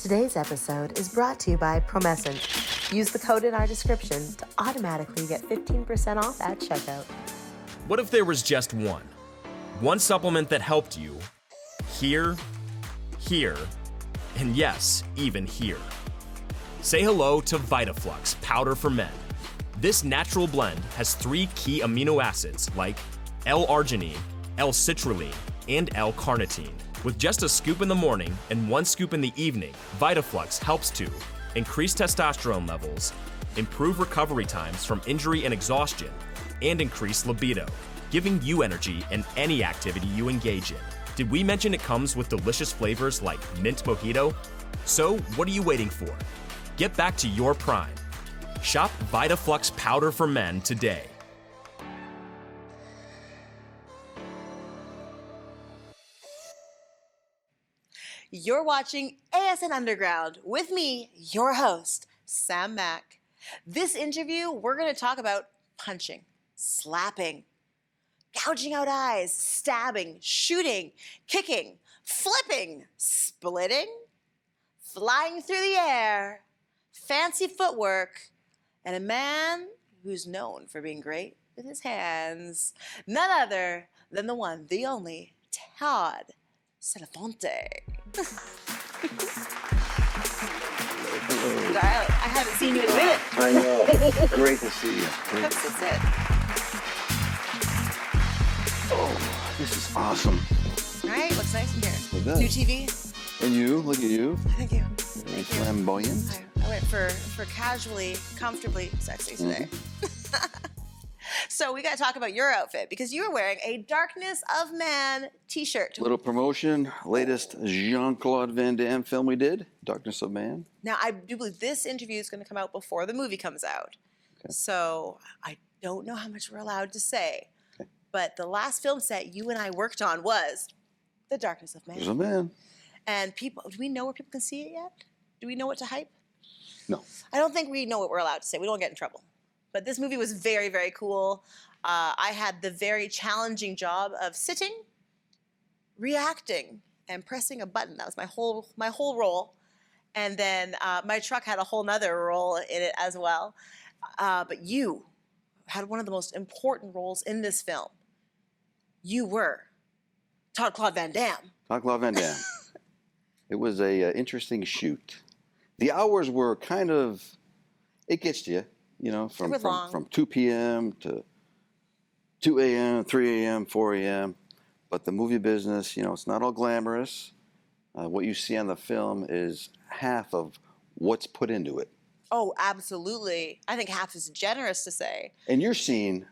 Today's episode is brought to you by Promescent. Use the code in our description to automatically get 15% off at checkout. What if there was just one? One supplement that helped you here, and yes, even here. Say hello to VitaFlux Powder for Men. This natural blend has 3 key amino acids like L-arginine, L-citrulline, and L-carnitine. With just a scoop in the morning and 1 scoop in the evening, VitaFlux helps to increase testosterone levels, improve recovery times from injury and exhaustion, and increase libido, giving you energy in any activity you engage in. Did we mention it comes with delicious flavors like mint mojito? So what are you waiting for? Get back to your prime. Shop VitaFlux Powder for Men today. You're watching ASN Underground with me, your host, Sam Mack. This interview, we're going to talk about punching, slapping, gouging out eyes, stabbing, shooting, kicking, flipping, splitting, flying through the air, fancy footwork, and a man who's known for being great with his hands. None other than the one, the only, Todd Senofonte. I haven't seen you in a minute. I know. Great to see you. Come sit. Oh, this is awesome. All right, looks nice in here. It does. New TV. And you, look at you. Thank you. Very flamboyant. I went for casually, comfortably sexy today. So we got to talk about your outfit because you were wearing a Darkness of Man t-shirt. Little promotion, latest Jean-Claude Van Damme film we did, Darkness of Man. Now, I do believe this interview is going to come out before the movie comes out. Okay. So I don't know how much we're allowed to say. Okay. But the last film set you and I worked on was The Darkness of Man. There's a man. And people, do we know where people can see it yet? Do we know what to hype? No. I don't think we know what we're allowed to say. We don't get in trouble. But this movie was very, very cool. I had the very challenging job of sitting, reacting, and pressing a button. That was my whole role. And then my truck had a whole nother role in it as well. But you had one of the most important roles in this film. You were Todd Van Damme. Jean-Claude Van Damme. It was a interesting shoot. The hours were kind of, it gets to you. You know, from 2 p.m. to 2 a.m., 3 a.m., 4 a.m. But the movie business, you know, it's not all glamorous. What you see on the film is half of what's put into it. Oh, absolutely. I think half is generous to say. And your scene,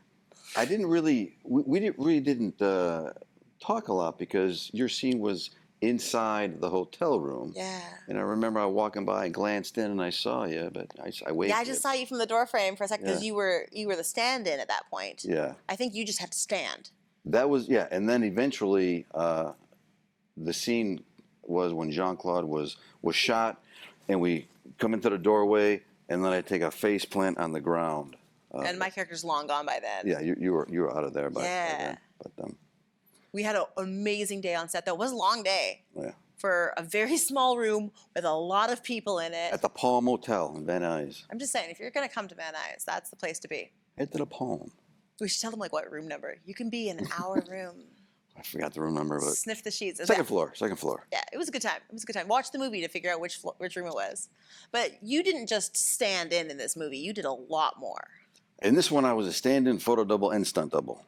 I didn't really, we didn't talk a lot because your scene was inside the hotel room. Yeah. And I remember I was walking by and glanced in and I saw you, but I waved. Yeah, I just saw you from the door frame for a second because Yeah. you were the stand-in at that point. Yeah. I think you just had to stand. That was, yeah. And then eventually the scene was when Jean-Claude was shot and we come into the doorway and then I take a face plant on the ground. And my character's long gone by then. Yeah, you were out of there by Yeah. then. But We had an amazing day on set, though. It was a long day yeah. for a very small room with a lot of people in it. At the Palm Motel in Van Nuys. I'm just saying, if you're going to come to Van Nuys, that's the place to be. Head to the Palm. We should tell them, like, what room number. You can be in our room. I forgot the room number, but Sniff the sheets. second floor. Yeah, it was a good time. It was a good time. Watch the movie to figure out which room it was. But you didn't just stand in this movie. You did a lot more. In this one, I was a stand-in, photo double, and stunt double.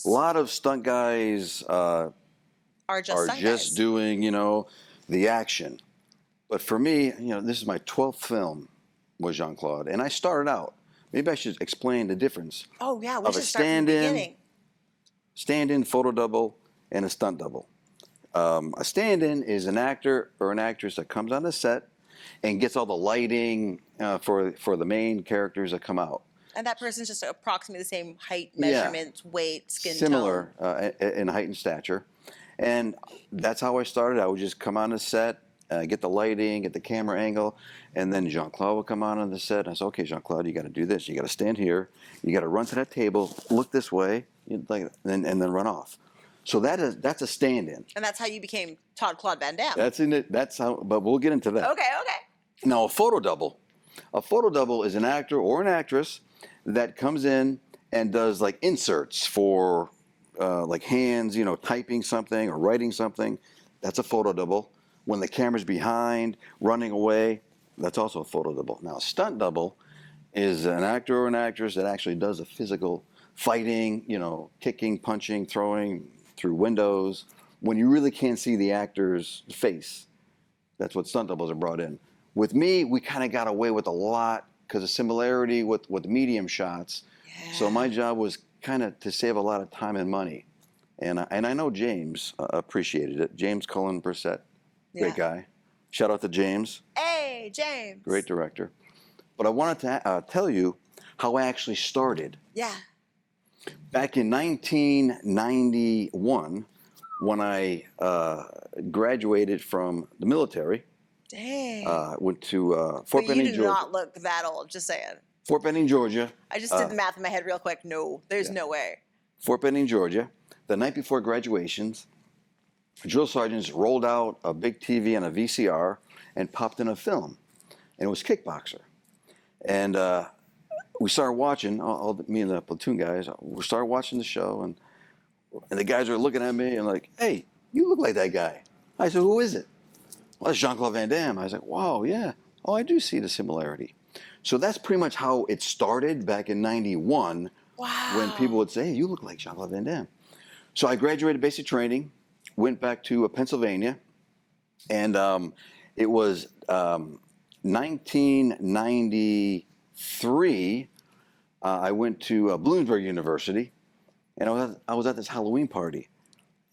A lot of stunt guys Are just stunt guys. doing, you know, the action. But for me, you know, this is my 12th film with Jean-Claude, and I started out. Maybe I should explain the difference. Oh, yeah, we of should a start from the beginning. Stand-in, photo double, and a stunt double. A stand-in is an actor or an actress that comes on the set and gets all the lighting for the main characters that come out. And that person's just approximately the same height, measurement, weight, skin Similar tone. in height and stature. And that's how I started. I would just come on the set, get the lighting, get the camera angle, and then Jean-Claude would come on the set. And I said, okay, Jean-Claude, you got to do this. You got to stand here. You got to run to that table, look this way, and then run off. So that's a stand-in. And that's how you became Todd Van Damme. That's in it. That's how. But we'll get into that. Okay. Now, a photo double is an actor or an actress that comes in and does like inserts for like hands, typing something or writing something. That's a photo double. When the camera's behind, running away, that's also a photo double. Now, a stunt double is an actor or an actress that actually does a physical fighting, kicking, punching, throwing through windows. When you really can't see the actor's face, that's what stunt doubles are brought in. With me, we kind of got away with a lot because of similarity with medium shots. Yeah. So my job was kind of to save a lot of time and money. And I know James appreciated it. James Cullen Brissett, great guy. Shout out to James. Hey, James. Great director. But I wanted to tell you how I actually started. Yeah. Back in 1991, when I graduated from the military. Dang. Went to Fort Benning, Georgia. You do not look that old, just saying. Fort Benning, Georgia. I just did the math in my head real quick. No, there's no way. Fort Benning, Georgia. The night before graduations, drill sergeants rolled out a big TV and a VCR and popped in a film. And it was Kickboxer. And we started watching, me and the platoon guys, we started watching the show. And the guys were looking at me and like, hey, you look like that guy. I said, who is it? Well, that's Jean-Claude Van Damme. I was like, wow, yeah. Oh, I do see the similarity. So that's pretty much how it started back in 91. Wow. When people would say, hey, you look like Jean-Claude Van Damme. So I graduated basic training, went back to Pennsylvania, and it was 1993. I went to Bloomsburg University, and I was at this Halloween party,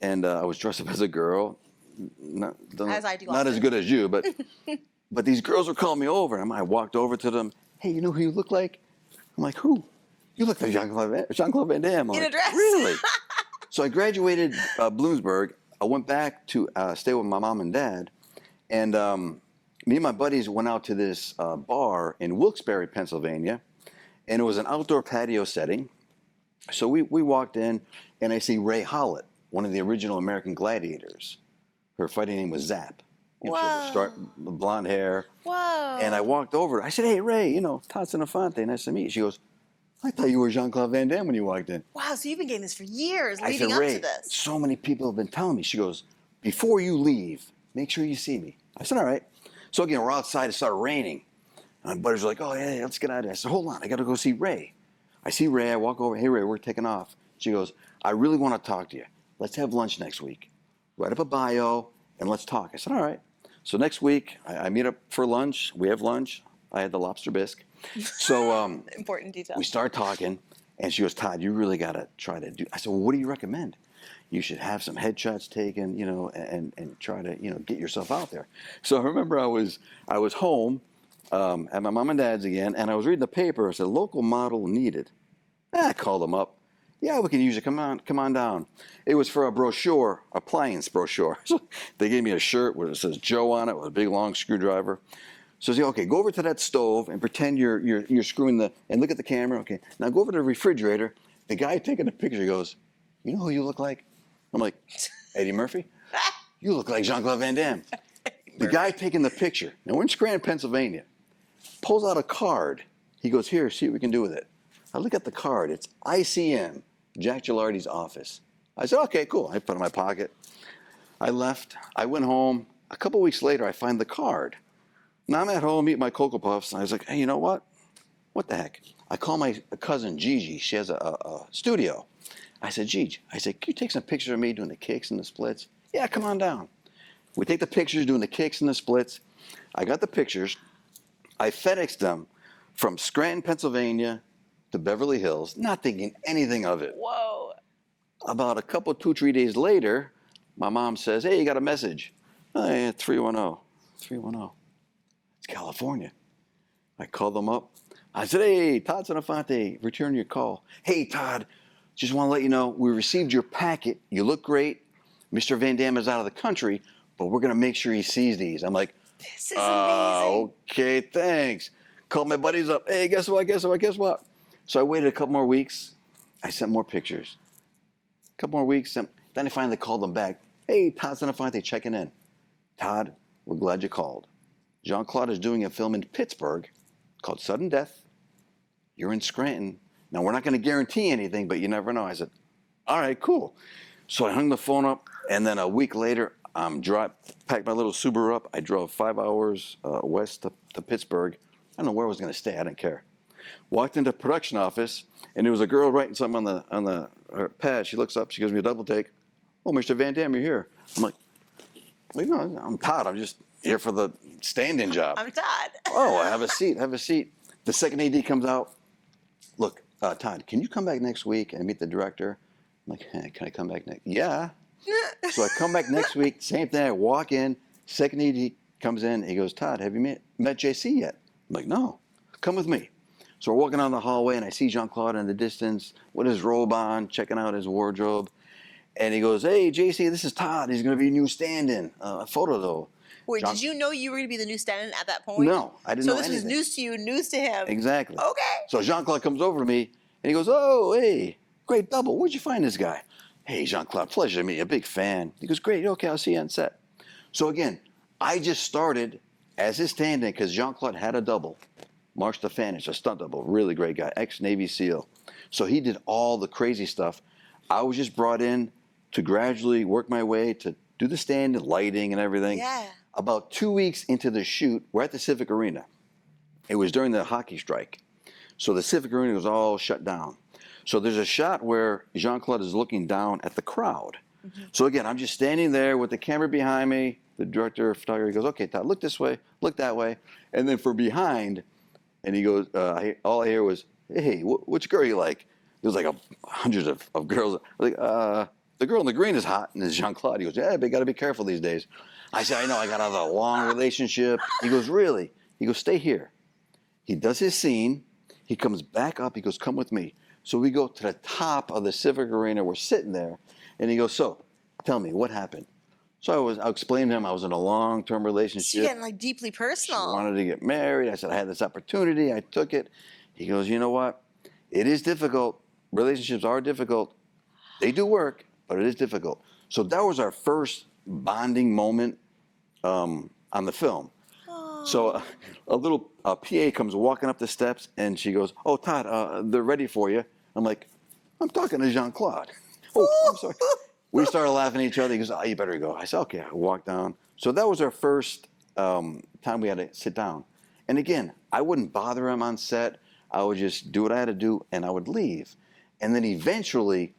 and I was dressed up as a girl. Not as good as you, but these girls were calling me over, and I walked over to them. Hey, you know who you look like? I'm like, who? You look like Jean-Claude Van Damme. In a dress. Really? So I graduated Bloomsburg. I went back to stay with my mom and dad, and me and my buddies went out to this bar in Wilkes-Barre, Pennsylvania, and it was an outdoor patio setting. So we walked in, and I see Ray Hollett, one of the original American gladiators. Her fighting name was Zap. Whoa. Blonde hair. Whoa. And I walked over. I said, hey, Ray, Todd Senofonte, nice to meet you. She goes, I thought you were Jean-Claude Van Damme when you walked in. Wow, so you've been getting this for years leading up to this. So many people have been telling me. She goes, before you leave, make sure you see me. I said, all right. So again, we're outside. It started raining. And my buddies were like, oh, yeah, let's get out of here. I said, hold on. I got to go see Ray. I see Ray. I walk over. Hey, Ray, we're taking off. She goes, I really want to talk to you. Let's have lunch next week. Write up a bio, and let's talk. I said, all right. So next week, I meet up for lunch. We have lunch. I had the lobster bisque. So important detail. We start talking, and she goes, Todd, you really got to try to do. I said, well, what do you recommend? You should have some headshots taken, and try to, get yourself out there. So I remember I was home at my mom and dad's again, and I was reading the paper. It said, local model needed. I called them up. Yeah, we can use it. Come on down. It was for a brochure, appliance brochure. So they gave me a shirt where it says Joe on it with a big long screwdriver. So I said, okay, go over to that stove and pretend you're screwing and look at the camera. Okay, now go over to the refrigerator. The guy taking the picture goes, you know who you look like? I'm like, Eddie Murphy? You look like Jean-Claude Van Damme. The guy taking the picture. Now we're in Scranton, Pennsylvania. Pulls out a card. He goes, here, see what we can do with it. I look at the card. It's ICM. Jack Gilardi's office. I said, okay, cool. I put it in my pocket. I left. I went home. A couple weeks later, I find the card. Now I'm at home eating my Cocoa Puffs, and I was like, hey, you know what? What the heck? I call my cousin Gigi. She has a studio. I said, Gigi, can you take some pictures of me doing the kicks and the splits? Yeah, come on down. We take the pictures doing the kicks and the splits. I got the pictures. I FedExed them from Scranton, Pennsylvania, to Beverly Hills, not thinking anything of it. Whoa. About 2-3 days later, my mom says, hey, you got a message. Oh, yeah, 310. 310. It's California. I called them up. I said, hey, Todd Senofonte, return your call. Hey, Todd, just want to let you know, we received your packet. You look great. Mr. Van Damme is out of the country, but we're going to make sure he sees these. I'm like, this is amazing. Okay, thanks. Called my buddies up. Hey, guess what? So I waited a couple more weeks. I sent more pictures. A couple more weeks. Then I finally called them back. Hey, Todd Senofonte checking in. Todd, we're glad you called. Jean-Claude is doing a film in Pittsburgh called Sudden Death. You're in Scranton. Now, we're not going to guarantee anything, but you never know. I said, all right, cool. So I hung the phone up, and then a week later, packed my little Subaru up. I drove 5 hours west to Pittsburgh. I don't know where I was going to stay. I didn't care. Walked into the production office, and there was a girl writing something on her pad. She looks up. She gives me a double take. Oh, Mr. Van Damme, you're here. I'm like, well, you know, I'm Todd. I'm just here for the stand-in job. I'm Todd. Oh, have a seat. Have a seat. The second AD comes out. Look, Todd, can you come back next week and meet the director? I'm like, hey, can I come back next? Yeah. So I come back next week. Same thing. I walk in. Second AD comes in. He goes, Todd, have you met JC yet? I'm like, no. Come with me. So we're walking down the hallway, and I see Jean-Claude in the distance with his robe on, checking out his wardrobe. And he goes, hey, JC, this is Todd. He's going to be a new stand-in. A photo, though. Wait, did you know you were going to be the new stand-in at that point? No, I didn't know anything. So this was news to you, news to him. Exactly. Okay. So Jean-Claude comes over to me, and he goes, oh, hey, great double. Where'd you find this guy? Hey, Jean-Claude, pleasure to meet you. A big fan. He goes, great. Okay, I'll see you on set. So again, I just started as his stand-in because Jean-Claude had a double. Mark Stefanich, a stunt double, really great guy, ex-Navy SEAL. So he did all the crazy stuff. I was just brought in to gradually work my way to do the stand-in, lighting and everything. Yeah. About 2 weeks into the shoot, we're at the Civic Arena. It was during the hockey strike. So the Civic Arena was all shut down. So there's a shot where Jean-Claude is looking down at the crowd. Mm-hmm. So again, I'm just standing there with the camera behind me. The director of photography goes, okay, Todd, look this way, look that way. And then for behind, and he goes, all I hear was, hey, which girl you like? There was like hundreds of girls. Like, the girl in the green is hot, and it's Jean-Claude. He goes, yeah, but you got to be careful these days. I said, I know, I got out of a long relationship. He goes, really? He goes, stay here. He does his scene. He comes back up. He goes, come with me. So we go to the top of the Civic Arena. We're sitting there, and he goes, so tell me, what happened? So I explained to him I was in a long-term relationship. She's getting like deeply personal. She wanted to get married. I said, I had this opportunity. I took it. He goes, you know what? It is difficult. Relationships are difficult. They do work, but it is difficult. So that was our first bonding moment on the film. Aww. So a little PA comes walking up the steps, and she goes, oh, Todd, they're ready for you. I'm like, I'm talking to Jean-Claude. Oh, I'm sorry. We started laughing at each other. He goes, oh, you better go. I said, okay. I walked down. So that was our first time we had to sit down. And again, I wouldn't bother him on set. I would just do what I had to do, and I would leave. And then eventually,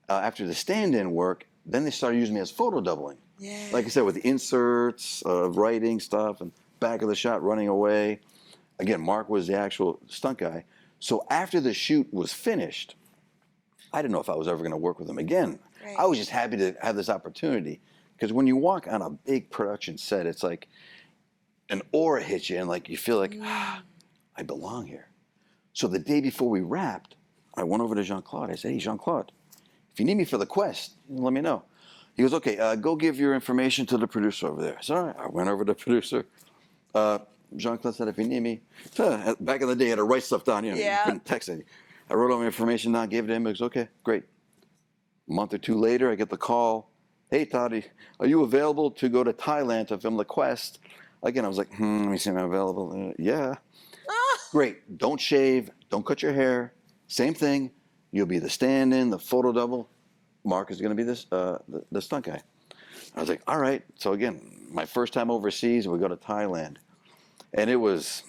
after the stand-in work, then they started using me as photo doubling. Yeah. Like I said, with the inserts, writing stuff, and back of the shot running away. Again, Mark was the actual stunt guy. So after the shoot was finished, I didn't know if I was ever going to work with him again. Right. I was just happy to have this opportunity. Because when you walk on a big production set, it's like an aura hits you, and like you feel like, I belong here. So the day before we wrapped, I went over to Jean-Claude. I said, hey, Jean-Claude, if you need me for the quest, let me know. He goes, okay, go give your information to the producer over there. I said, all right. I went over to the producer. Jean-Claude said, if you need me, back in the day, I had to write stuff down. You couldn't text anything. I wrote all my information down, gave it to him. He goes, okay, great. A month or two later, I get the call. Hey, Todd, are you available to go to Thailand to film The Quest? Again, I was like, let me see if I'm available. Yeah. Great. Don't shave. Don't cut your hair. Same thing. You'll be the stand-in, the photo double. Mark is going to be the stunt guy. I was like, all right. So again, my first time overseas, we go to Thailand. And it was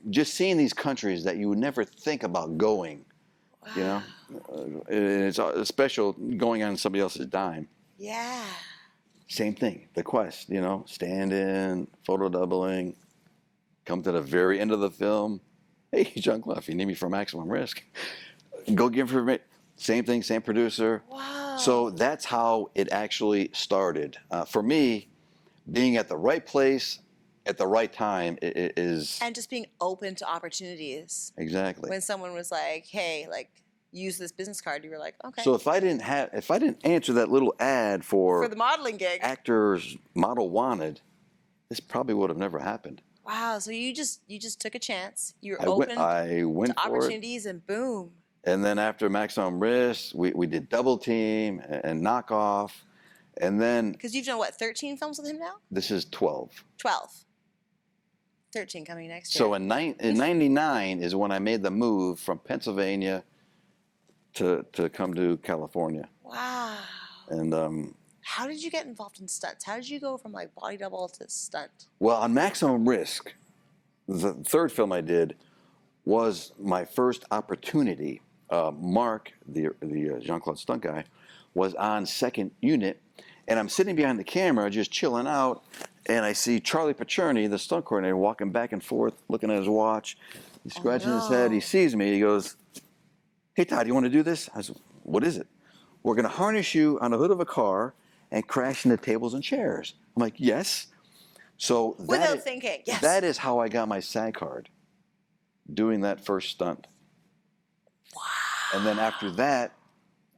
just seeing these countries that you would never think about going. Wow. You know, it's special going on somebody else's dime. Yeah. Same thing, the quest, you know, stand in, photo doubling, come to the very end of the film. Hey, Jean-Claude, if you need me for maximum risk, go give information. Same thing, same producer. Wow. So that's how it actually started. For me, being at the right place at the right time is... And just being open to opportunities. Exactly. When someone was like, hey, like, use this business card, you were like, okay. So if I didn't answer that little ad for the modeling gig, actors model wanted, this probably would have never happened. Wow. So you just took a chance. You were open to opportunities, and boom. And then after Maximum Risk, we did Double Team and Knockoff, and then because you've done what, 13 films with him now? This is 12. 12. 13 coming next year. So in 99 is when I made the move from Pennsylvania to come to California. Wow. And how did you get involved in stunts? How did you go from like body double to stunt? well, on Maximum Risk, the third film I did was my first opportunity. Mark, the Jean-Claude stunt guy, was on second unit, and I'm sitting behind the camera just chilling out, and I see Charlie Pacerni, the stunt coordinator, walking back and forth, looking at his watch. He's scratching his head. He sees me. He goes, "Hey, Todd, you want to do this?" I said, "What is it?" "We're going to harness you on the hood of a car and crash into tables and chairs." I'm like, "Yes." So without thinking, yes. That is how I got my SAG card, doing that first stunt. Wow. And then after that,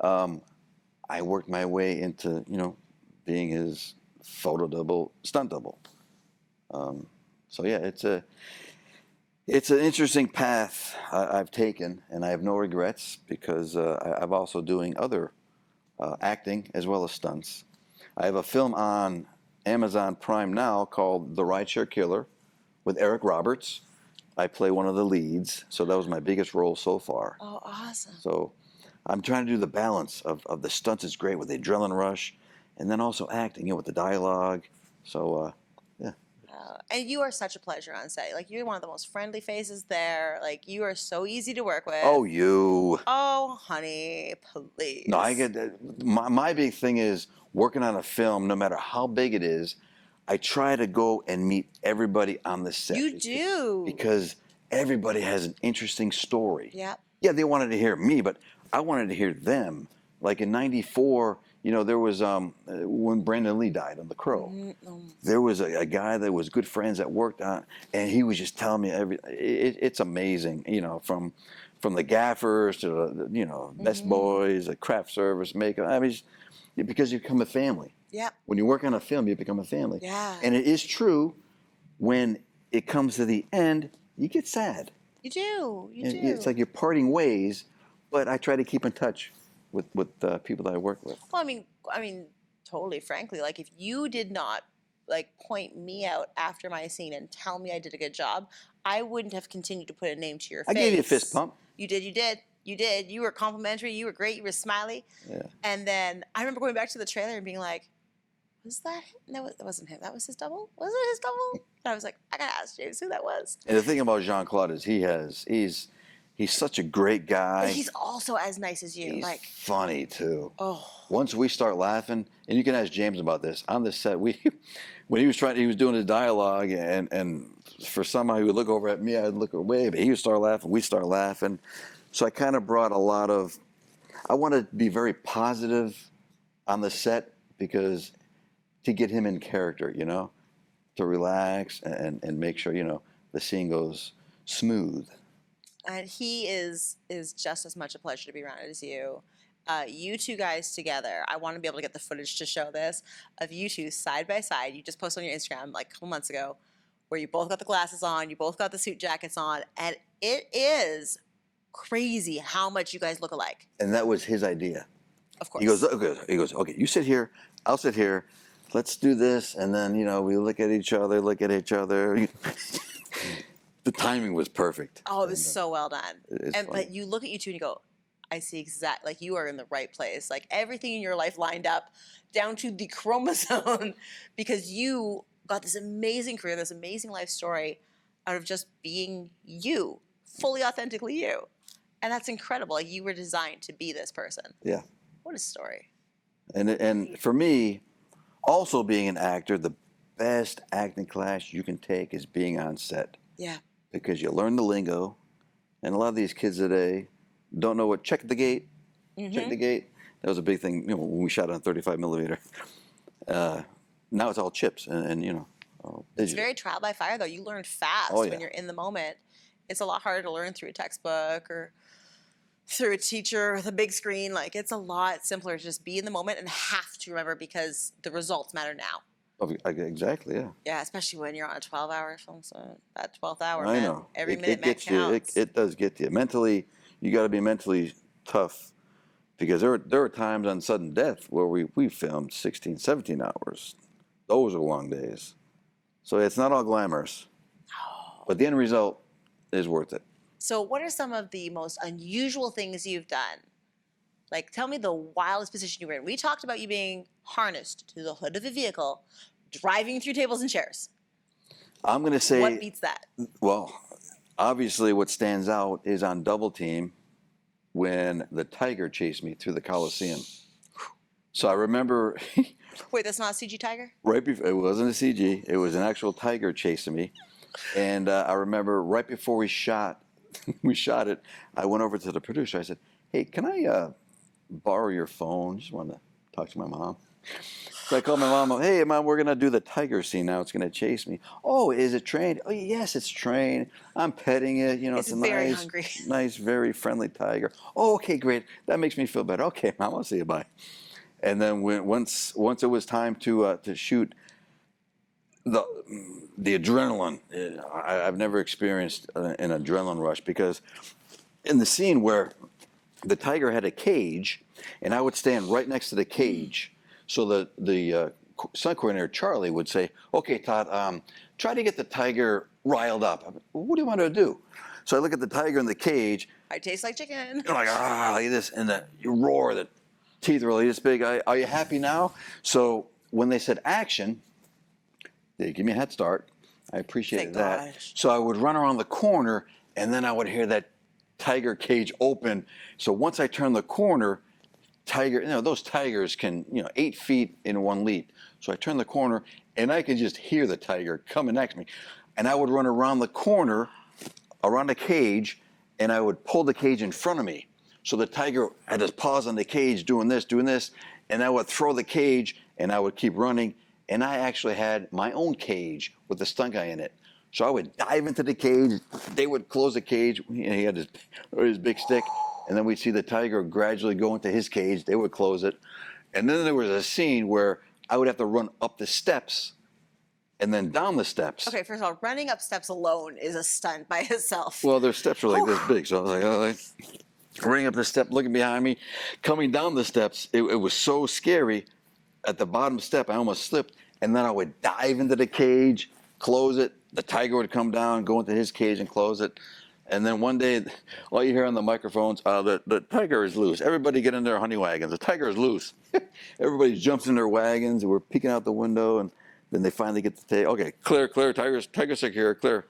I worked my way into, being his photo double, stunt double. So yeah, it's an interesting path I've taken, and I have no regrets because I'm also doing other acting as well as stunts. I have a film on Amazon Prime now called The Rideshare Killer with Eric Roberts. I play one of the leads, so that was my biggest role so far. Oh, awesome. So I'm trying to do the balance of the stunts is great with the adrenaline rush, and then also acting, with the dialogue. So, yeah. And you are such a pleasure on set. Like, you're one of the most friendly faces there. Like, you are so easy to work with. Oh, you. Oh, honey, please. No, I get that. My big thing is working on a film, no matter how big it is, I try to go and meet everybody on the set. You do. Because everybody has an interesting story. Yeah. Yeah, they wanted to hear me, but I wanted to hear them. Like in '94, there was when Brandon Lee died on The Crow. There was a guy that was good friends that worked on, and he was just telling me it's amazing. From the gaffers to the best boys, the craft service, makeup. I mean, because you become a family. Yeah. When you work on a film, you become a family. Yeah. And it is true. When it comes to the end, you get sad. You do. You do. It's like you're parting ways, but I try to keep in touch with people that I work with. Well, I mean, totally. Frankly, like if you did not point me out after my scene and tell me I did a good job, I wouldn't have continued to put a name to your face. I gave you a fist pump. You did. You did. You did. You were complimentary. You were great. You were smiley. Yeah. And then I remember going back to the trailer and being like, "Was that him? No, that wasn't him. That was his double. Was it his double?" And I was like, "I gotta ask James who that was." And the thing about Jean-Claude is he's such a great guy. But he's also as nice as you. He's funny too. Oh. Once we start laughing, and you can ask James about this on the set. When he was doing his dialogue, and for somehow he would look over at me, I'd look away, but he would start laughing. We'd start laughing. So I kind of brought a lot of. I want to be very positive on the set because to get him in character, to relax and make sure the scene goes smooth. And he is just as much a pleasure to be around as you. You two guys together, I want to be able to get the footage to show this, of you two side by side. You just posted on your Instagram like a couple months ago where you both got the glasses on, you both got the suit jackets on, and it is crazy how much you guys look alike. And that was his idea. Of course. He goes, okay, you sit here, I'll sit here, let's do this, and then, we look at each other. The timing was perfect. Oh, it was so well done. But you look at you two and you go, I see exactly, like you are in the right place. Like everything in your life lined up down to the chromosome because you got this amazing career, this amazing life story out of just being you, fully authentically you. And that's incredible. Like you were designed to be this person. Yeah. What a story. And for me, also being an actor, the best acting class you can take is being on set. Yeah. Because you learn the lingo, and a lot of these kids today don't know what check the gate. Check the gate. That was a big thing, when we shot on 35 millimeter. Now it's all chips and It's very trial by fire though. You learn fast when you're in the moment. It's a lot harder to learn through a textbook or through a teacher with a big screen. Like it's a lot simpler to just be in the moment and have to remember because the results matter now. Oh, exactly, yeah. Yeah, especially when you're on a 12-hour film set. That 12th hour, I know. Every minute gets counts. It does get you. Mentally, you got to be mentally tough because there are times on Sudden Death where we filmed 16, 17 hours. Those are long days. So it's not all glamorous. Oh, But the end result is worth it. So what are some of the most unusual things you've done? Like, tell me the wildest position you were in. We talked about you being harnessed to the hood of a vehicle, driving through tables and chairs. I'm going to say... What beats that? Well, obviously what stands out is on Double Team when the tiger chased me through the Coliseum. So I remember... Wait, that's not a CG tiger? Right before, it wasn't a CG. It was an actual tiger chasing me. And I remember right before we shot it, I went over to the producer. I said, hey, can I borrow your phone? Just wanted to talk to my mom. So I called my mom. Hey, Mom, we're going to do the tiger scene now. It's going to chase me. Oh, is it trained? Oh, yes, it's trained. I'm petting it. You know, it's a very nice, hungry. nice, very friendly tiger. Oh, okay, great. That makes me feel better. Okay, Mom, I'll see you. Bye. And then once it was time to shoot, the adrenaline, I've never experienced an adrenaline rush, because in the scene where the tiger had a cage and I would stand right next to the cage, so the stunt coordinator, Charlie, would say, okay, Todd, try to get the tiger riled up. What do you want to do? So I look at the tiger in the cage. I taste like chicken. You're like, like this, and you roar, the teeth are really this big. Are you happy now? So when they said action, they give me a head start. I appreciated that. Gosh. So I would run around the corner, and then I would hear that tiger cage open. So once I turned the corner, those tigers can, 8 feet in one leap. So I turned the corner, and I could just hear the tiger coming next to me. And I would run around the corner, around the cage, and I would pull the cage in front of me. So the tiger had his paws on the cage doing this, and I would throw the cage, and I would keep running. And I actually had my own cage with the stunt guy in it. So I would dive into the cage. They would close the cage. He had his big stick. And then we'd see the tiger gradually go into his cage. They would close it. And then there was a scene where I would have to run up the steps and then down the steps. Okay, first of all, running up steps alone is a stunt by itself. Well, their steps were like this big. So I was like, oh, running up the step, looking behind me, coming down the steps. It was so scary. At the bottom step, I almost slipped, and then I would dive into the cage, close it. The tiger would come down, go into his cage and close it. And then one day, all you hear on the microphones, the tiger is loose. Everybody get in their honey wagons. The tiger is loose. Everybody jumps in their wagons, and we're peeking out the window, and then they finally get to say, okay, clear, tiger secure, clear.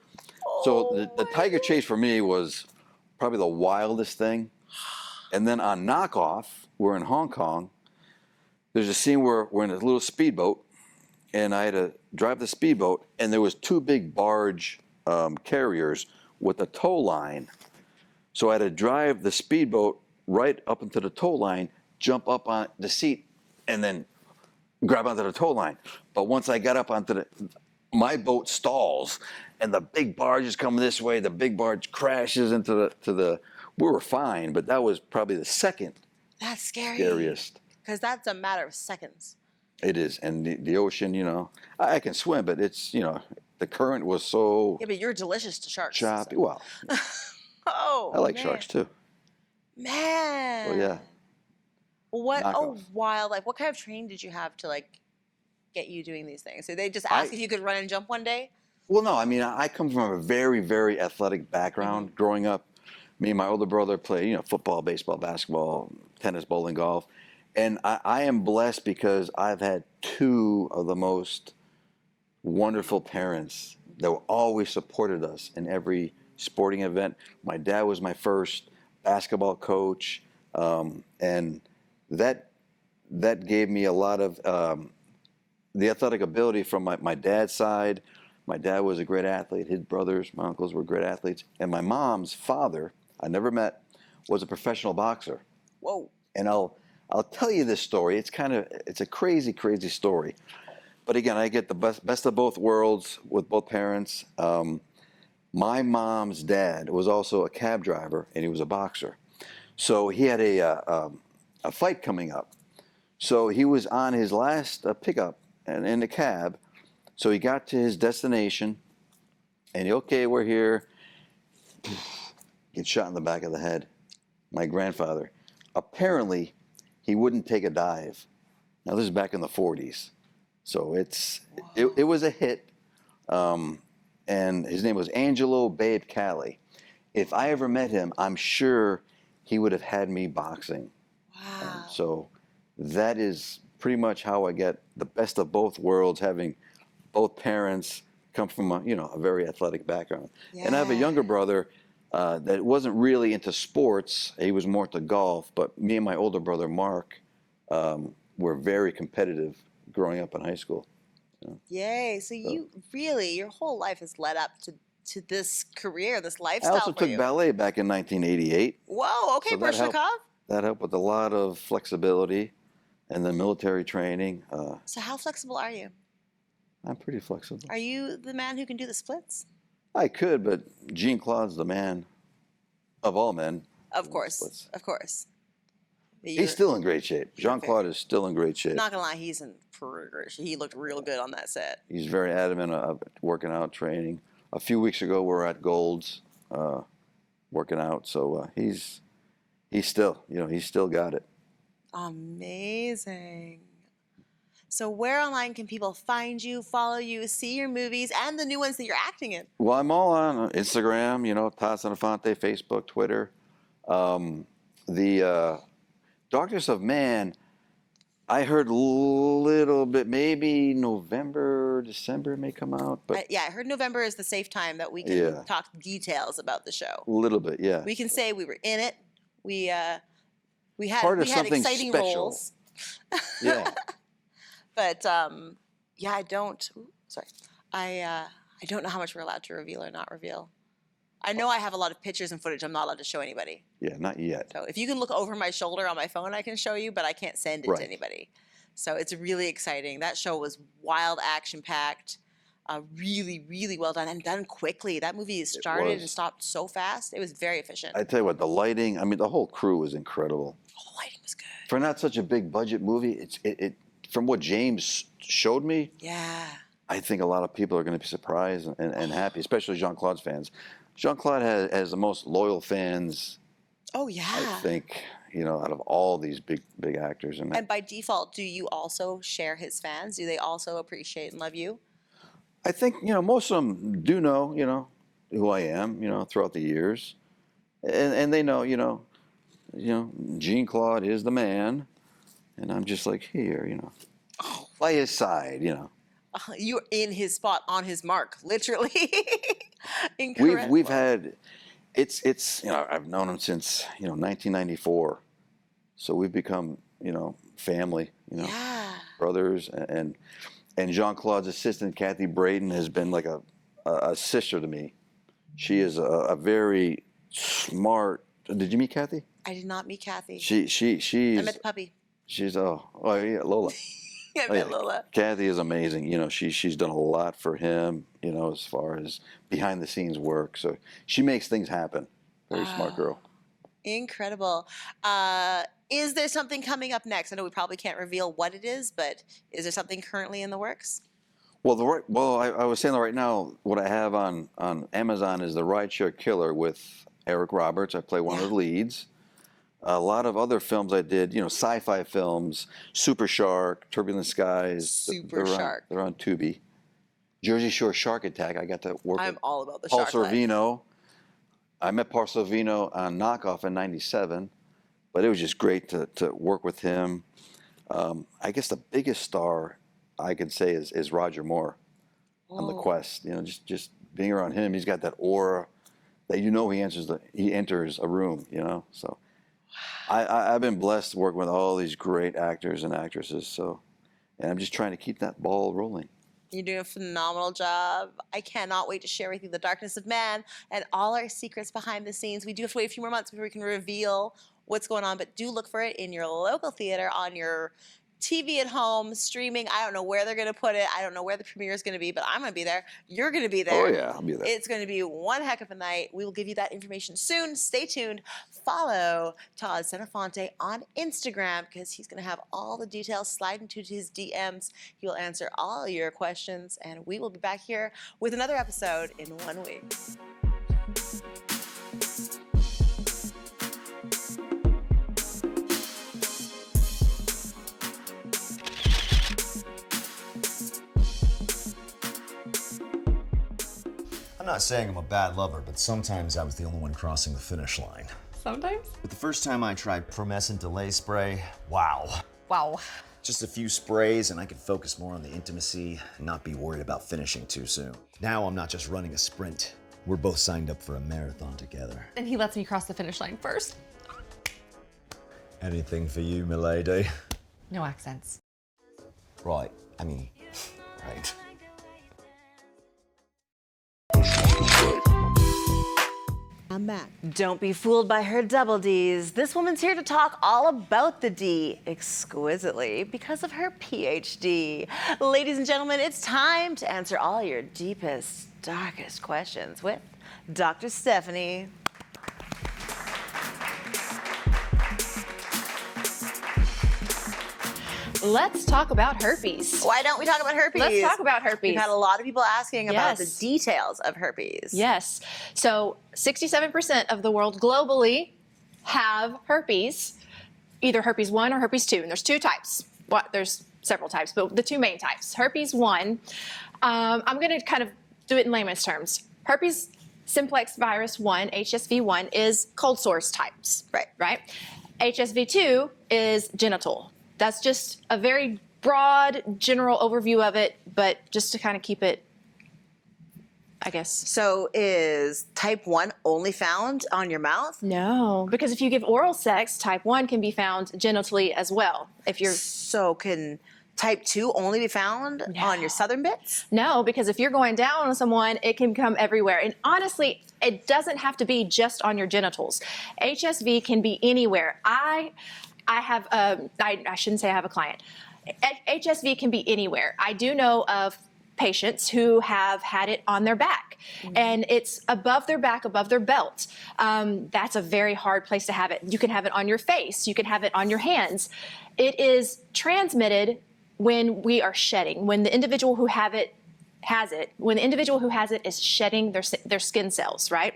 So the tiger chase for me was probably the wildest thing. And then on Knockoff, we're in Hong Kong. There's a scene where we're in a little speedboat, and I had to drive the speedboat, and there was 2 big barge carriers with a tow line. So I had to drive the speedboat right up into the tow line, jump up on the seat, and then grab onto the tow line. But once I got up onto my boat stalls, and the big barge is coming this way, the big barge crashes into the we were fine, but that was probably the second That's scary. scariest. Because that's a matter of seconds. It is, and the ocean, I can swim, but it's, the current was so Yeah, but you're delicious to sharks. choppy. So. Well, Oh, I like man. sharks too. Man. Oh yeah. What? Knock Oh, off. wild! Like, what kind of training did you have to get you doing these things? So they just asked if you could run and jump one day. Well, no, I mean, I come from a very, very athletic background. Growing up, me and my older brother played, football, baseball, basketball, tennis, bowling, golf. And I am blessed because I've had 2 of the most wonderful parents that always supported us in every sporting event. My dad was my first basketball coach, and that gave me a lot of the athletic ability from my dad's side. My dad was a great athlete. His brothers, my uncles were great athletes. And my mom's father, I never met, was a professional boxer. Whoa. And I'll tell you this story. It's a crazy, crazy story. But again, I get the best of both worlds with both parents. My mom's dad was also a cab driver, and he was a boxer. So he had a fight coming up. So he was on his last pickup and in the cab. So he got to his destination, and okay, we're here. Gets shot in the back of the head. My grandfather. Apparently, he wouldn't take a dive. Now, this is back in the 40s. So it was a hit. and his name was Angelo Babe Cali. If I ever met him, I'm sure he would have had me boxing. Wow. So that is pretty much how I get the best of both worlds, having both parents come from a very athletic background. Yeah. And I have a younger brother that wasn't really into sports. He was more into golf. But me and my older brother, Mark, were very competitive growing up in high school. Yay. So you really, your whole life has led up to this career, this lifestyle. I also for took you. ballet back in 1988. Whoa, okay, So that helped. Barshnikov. That helped with a lot of flexibility and then military training. So how flexible are you? I'm pretty flexible. Are you the man who can do the splits? I could, but Jean-Claude's the man of all men. Of course, Splits. of course. He's still in great shape. Jean-Claude is still in great shape. Not gonna lie, he's in pretty great shape. He looked real good on that set. He's very adamant about working out, training. A few weeks ago, we were at Gold's working out, so he's still got it. Amazing. So where online can people find you, follow you, see your movies, and the new ones that you're acting in? Well, I'm all on Instagram, Todd Senofonte, Facebook, Twitter. The Darkness of Man, I heard a little bit, maybe November, December it may come out. But I heard November is the safe time that we can talk details about the show. A little bit, yeah. We can say we were in it. We had something exciting special. roles. Yeah. But I don't. Sorry, I don't know how much we're allowed to reveal or not reveal. I know I have a lot of pictures and footage I'm not allowed to show anybody. Yeah, not yet. So if you can look over my shoulder on my phone, I can show you, but I can't send it to anybody. So it's really exciting. That show was wild, action-packed, really, really well done, and done quickly. That movie started and stopped so fast. It was very efficient. I tell you what, the lighting, the whole crew was incredible. Oh, the lighting was good. For not such a big budget movie, it from what James showed me, I think a lot of people are going to be surprised and happy, especially Jean-Claude's fans. Jean-Claude has the most loyal fans. Oh yeah. I think out of all these big actors. And by default, do you also share his fans? Do they also appreciate and love you? I think most of them do know who I am throughout the years, and they know Jean-Claude is the man, and I'm just like here by his side You're in his spot, on his mark, literally. Incredible. We've had it's I've known him since 1994, so we've become family, brothers, and Jean-Claude's assistant Kathy Braden has been like a sister to me. She is a very smart. Did you meet Kathy? I did not meet Kathy. She's. I met the puppy. She's Lola. I met Lola. Kathy is amazing. She's done a lot for him, as far as behind the scenes work. So she makes things happen. Very smart girl. Incredible. Is there something coming up next? I know we probably can't reveal what it is, but is there something currently in the works? Well, I was saying that right now, what I have on Amazon is The Rideshare Killer with Eric Roberts. I play one of the leads. A lot of other films I did, sci-fi films, Super Shark, Turbulent Skies. Shark. They're on Tubi. Jersey Shore Shark Attack. I got to work I'm with all about the Paul shark life. Sorvino. I met Paul Sorvino on Knockoff in '97, but it was just great to work with him. I guess the biggest star I could say is Roger Moore on The Quest. Just being around him, he's got that aura that he enters a room. So. I've been blessed to work with all these great actors and actresses, and I'm just trying to keep that ball rolling. You're doing a phenomenal job. I cannot wait to share with you The Darkness of Man and all our secrets behind the scenes. We do have to wait a few more months before we can reveal what's going on, but do look for it in your local theater, on your TV at home, streaming. I don't know where they're going to put it. I don't know where the premiere is going to be, but I'm going to be there. You're going to be there. Oh, yeah, I'll be there. It's going to be one heck of a night. We will give you that information soon. Stay tuned. Follow Todd Senofonte on Instagram because he's going to have all the details. Slide into his DMs. He will answer all your questions, and we will be back here with another episode in 1 week. I'm not saying I'm a bad lover, but sometimes I was the only one crossing the finish line. Sometimes? But the first time I tried promescent delay spray, wow. Wow. Just a few sprays and I could focus more on the intimacy and not be worried about finishing too soon. Now I'm not just running a sprint. We're both signed up for a marathon together. And he lets me cross the finish line first. Anything for you, milady? No accents. Right, I mean, right. I'm Mack. Don't be fooled by her double D's. This woman's here to talk all about the D exquisitely because of her PhD. Ladies and gentlemen, it's time to answer all your deepest, darkest questions with Dr. Stephanie. Let's talk about herpes. Why don't we talk about herpes? Let's talk about herpes. We've had a lot of people asking about the Yes. details of herpes. Yes. So 67% of the world globally have herpes, either herpes 1 or herpes 2. And there's two types. Well, there's several types, but the two main types. Herpes 1, I'm going to kind of do it in layman's terms. Herpes simplex virus 1, HSV1, is cold sores types. Right? HSV2 is genital. That's just a very broad, general overview of it, but just to kind of keep it, I guess. So is type 1 only found on your mouth? No, because if you give oral sex, type 1 can be found genitally as well. If you're So can type 2 only be found on your southern bits? No, because if you're going down on someone, it can come everywhere. And honestly, it doesn't have to be just on your genitals. HSV can be anywhere. I have I shouldn't say I have a client. HSV can be anywhere. I do know of patients who have had it on their back, and it's above their back, above their belt. That's a very hard place to have it. You can have it on your face. You can have it on your hands. It is transmitted when we are shedding, when the individual who has it, when the individual who has it is shedding their skin cells, right?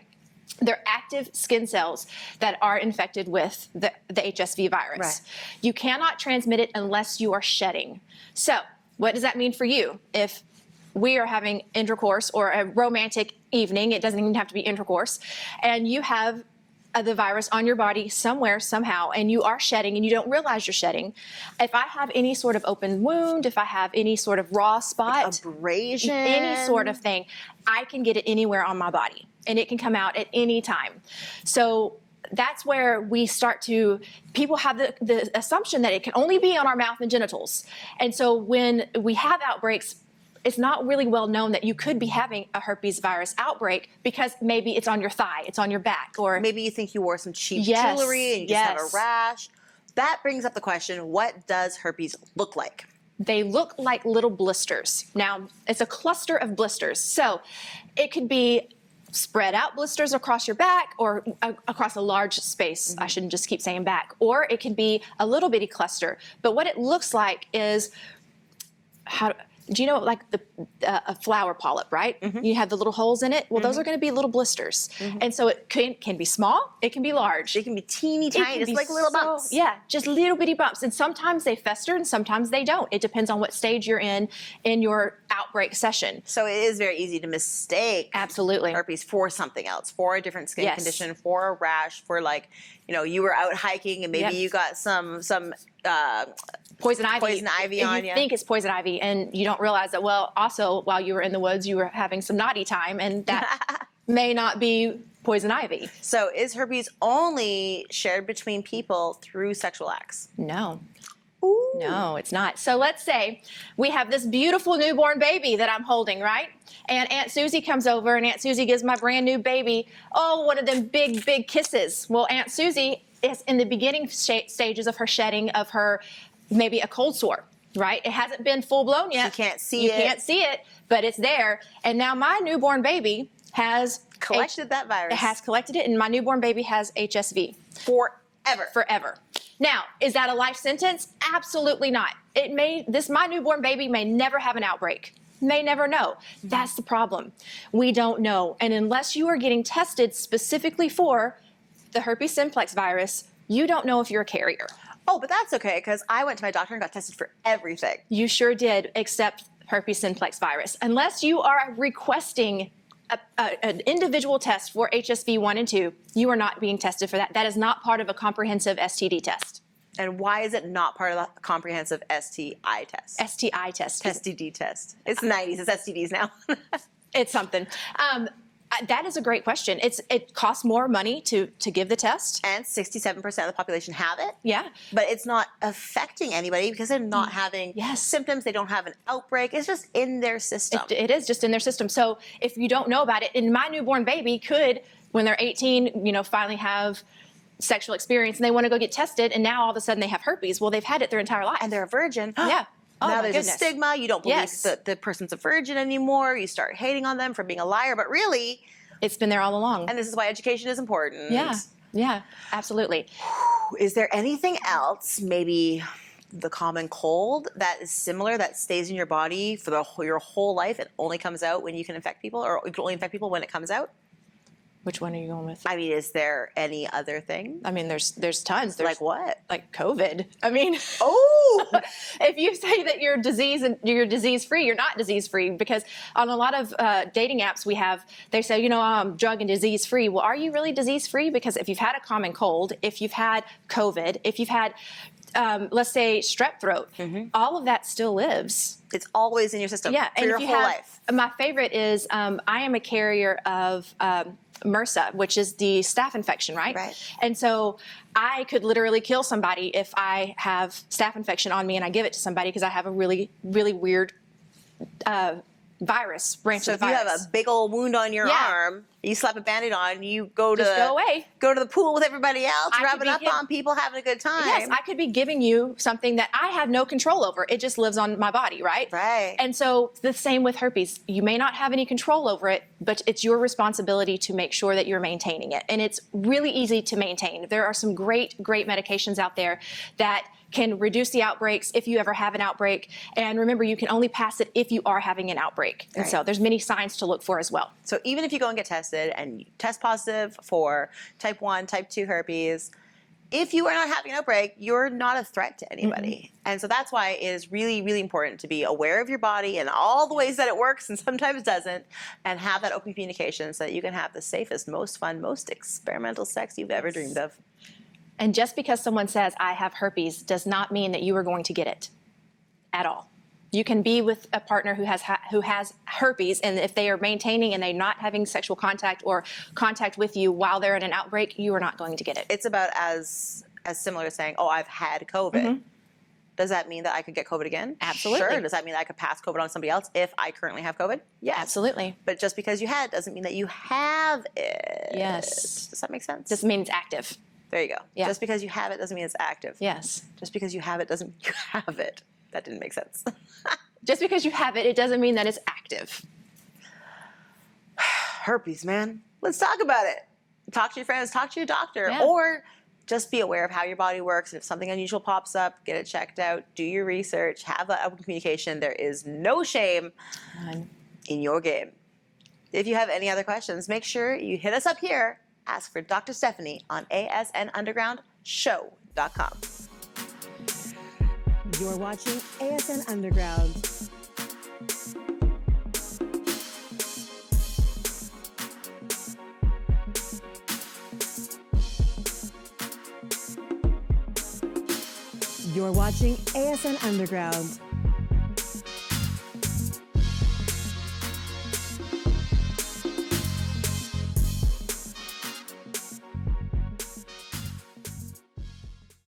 They're active skin cells that are infected with the HSV virus. Right. You cannot transmit it unless you are shedding. So what does that mean for you? If we are having intercourse or a romantic evening, it doesn't even have to be intercourse, and you have the virus on your body somewhere, somehow, and you are shedding and you don't realize you're shedding. If I have any sort of open wound, if I have any sort of raw spot, abrasion, any sort of thing, I can get it anywhere on my body and it can come out at any time. So that's where we start to, people have the assumption that it can only be on our mouth and genitals. And so when we have outbreaks, it's not really well known that you could be having a herpes virus outbreak because maybe it's on your thigh, it's on your back, or maybe you think you wore some cheap Yes, jewelry and you just have a yes. rash. That brings up the question, what does herpes look like? they look like little blisters. Now, it's a cluster of blisters. So it could be spread out blisters across your back or across a large space. I shouldn't just keep saying back. Or it could be a little bitty cluster. But what it looks like is, do you know like a flower polyp, right? You have the little holes in it. Well, those are going to be little blisters. And so it can be small, it can be large. They can be teeny tiny, just like little bumps. Yeah, just little bitty bumps. And sometimes they fester and sometimes they don't. It depends on what stage you're in your outbreak session. So it is very easy to mistake Absolutely. herpes for something else, for a different skin Yes. condition, for a rash, for like, you were out hiking and maybe Yep. you got some Poison ivy. Poison ivy and on you ya. think it's poison ivy, and you don't realize that, well, also, while you were in the woods, you were having some naughty time, and that may not be poison ivy. So is herpes only shared between people through sexual acts? No. Ooh. No, it's not. So let's say we have this beautiful newborn baby that I'm holding, right? And Aunt Susie comes over, and Aunt Susie gives my brand new baby, one of them big, big kisses. Well, Aunt Susie is in the beginning stages of her shedding of her maybe a cold sore, right? It hasn't been full blown yet. You can't see You it. can't see it, but it's there. And now my newborn baby has Collected that virus. It has collected it, and my newborn baby has HSV. Forever. Now, is that a life sentence? Absolutely not. My newborn baby may never have an outbreak. May never know. That's the problem. We don't know. And unless you are getting tested specifically for the herpes simplex virus, you don't know if you're a carrier. Oh, but that's okay because I went to my doctor and got tested for everything. You sure did, except herpes simplex virus. Unless you are requesting an individual test for HSV 1 and 2, you are not being tested for that. That is not part of a comprehensive STD test. And why is it not part of the comprehensive STI test? STI test. STD test. It's the 90s. It's STDs now. It's something. That is a great question. It costs more money to give the test. And 67% of the population have it. Yeah. But it's not affecting anybody because they're not having symptoms. They don't have an outbreak. It's just in their system. It is just in their system. So if you don't know about it, and my newborn baby could, when they're 18, finally have sexual experience and they want to go get tested, and now all of a sudden they have herpes. Well, they've had it their entire life. And they're a virgin. Yeah. Oh, now my there's goodness. a stigma. You don't believe that the person's a virgin anymore. You start hating on them for being a liar. But really, it's been there all along. And this is why education is important. Yeah, absolutely. Is there anything else, maybe the common cold, that is similar, that stays in your body for your whole life? It only comes out when you can infect people, or you can only infect people when it comes out? Which one are you going with? I mean, is there any other thing? I mean, there's tons. There's, like what? Like COVID. I mean, if you say that you're disease free, you're not disease free, because on a lot of dating apps they say, I'm drug and disease free. Well, are you really disease free? Because if you've had a common cold, if you've had COVID, if you've had let's say strep throat, all of that still lives. It's always in your system for and your whole life. My favorite is I am a carrier of MRSA, which is the staph infection, right? And so I could literally kill somebody if I have staph infection on me and I give it to somebody because I have a really, really weird virus, branch of the virus. So if you have a big old wound on your arm, you slap a Band-Aid on, you go to the pool with everybody else, rubbing up on people, having a good time. Yes, I could be giving you something that I have no control over. It just lives on my body, right? Right. And so the same with herpes. You may not have any control over it, but it's your responsibility to make sure that you're maintaining it. And it's really easy to maintain. There are some great medications out there that can reduce the outbreaks if you ever have an outbreak. And remember, you can only pass it if you are having an outbreak. And so there's many signs to look for as well. So even if you go and get tested and you test positive for type 1, type 2 herpes, if you are not having an outbreak, you're not a threat to anybody. And so that's why it is really, really important to be aware of your body and all the ways that it works and sometimes doesn't, and have that open communication so that you can have the safest, most fun, most experimental sex you've ever dreamed of. And just because someone says, I have herpes, does not mean that you are going to get it at all. You can be with a partner who has herpes, and if they are maintaining and they're not having sexual contact or contact with you while they're in an outbreak, you are not going to get it. It's about as similar to saying, I've had COVID. Does that mean that I could get COVID again? Absolutely. Sure. Does that mean that I could pass COVID on somebody else if I currently have COVID? Yes. Absolutely. But just because you had it doesn't mean that you have it. Yes. Does that make sense? Just means active. There you go. Yeah. Just because you have it doesn't mean it's active. Yes. Just because you have it doesn't mean you have it. That didn't make sense. Just because you have it, it doesn't mean that it's active. Herpes, man. Let's talk about it. Talk to your friends, talk to your doctor, or just be aware of how your body works. And if something unusual pops up, get it checked out, do your research, have that open communication. There is no shame in your game. If you have any other questions, make sure you hit us up here. Ask for Dr. Stephanie on ASNUndergroundShow.com. You're watching ASN Underground. You're watching ASN Underground.